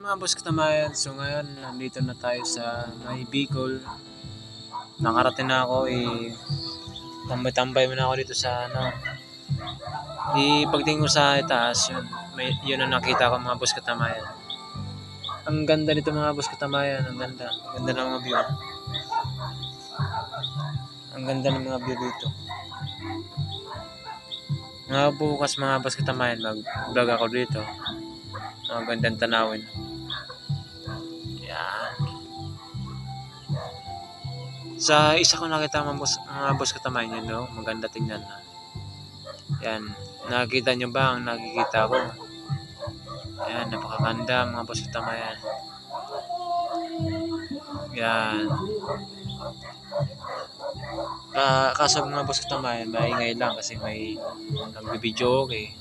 Mga boss katamayan, so ngayon nandito na tayo sa may Bicol. Nakarating na ako tambay-tambay muna ako dito sa pagtingin ko sa itaas, yun ang nakita ko mga boss katamayan. Ang ganda nito mga boss katamayan, ang ganda ng mga view. Ang ganda ng mga view dito. Mga bukas mga boss katamayan, mag-vlog ako dito. Ang gandang tanawin. Yan. Sa isa ko nakita mga boss katamayan yun, no? Maganda tingnan na. Yan. Nakikita nyo ba ang nakikita ko? Yan, napakaganda mga boss katamayan. Yan. Kaso mga boss katamayan, maingay lang kasi may nagbibideo okay.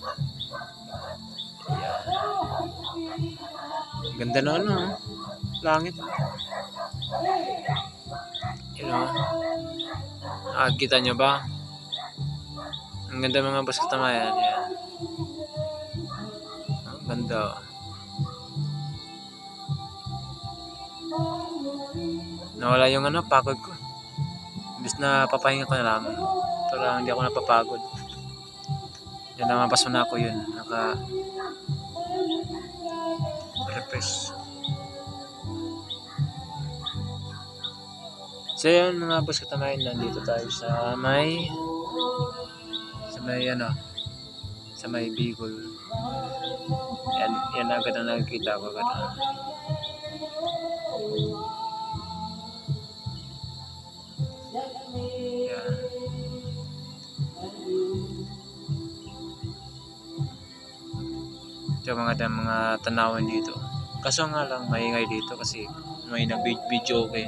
Yan. Ganda na langit. You know, nakikita nyo ba? Ang ganda mga boss katamayan. Yan. Ang ganda. Nawala yung pagod ko. Imbis na papahinga ko na lang, pero hindi ako napapagod. Yan, namapas na ako yun. Refresh. So yun mga boss katamayan, nandito tayo sa may Bicol. Yan agad ang nakikita ko agad. Yan. Ito mga tanawan dito. Kaso nga lang maingay dito kasi may nag-video okay.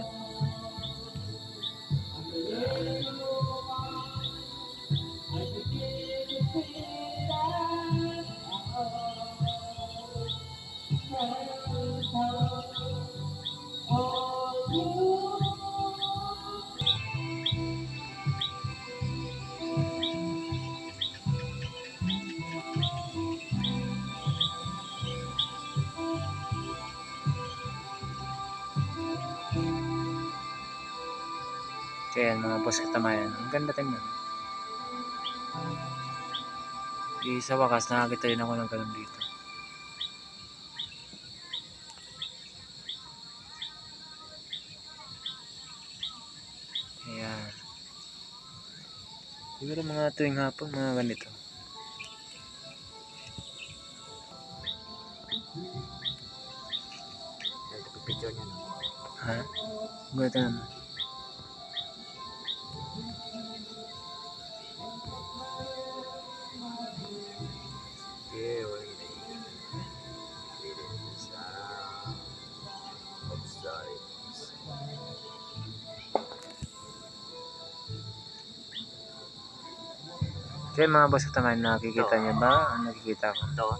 Kaya mga boss katamayan, ang ganda tingnan. Sa wakas nakakita rin ako ng ganun dito. Ayan. Siguro mga tuwing hapon, mga ganito. Picture niya. Ha? Ganito naman. Kaya mga boss katamayan, nakikita niyo ba ang nakikita ko? Ito.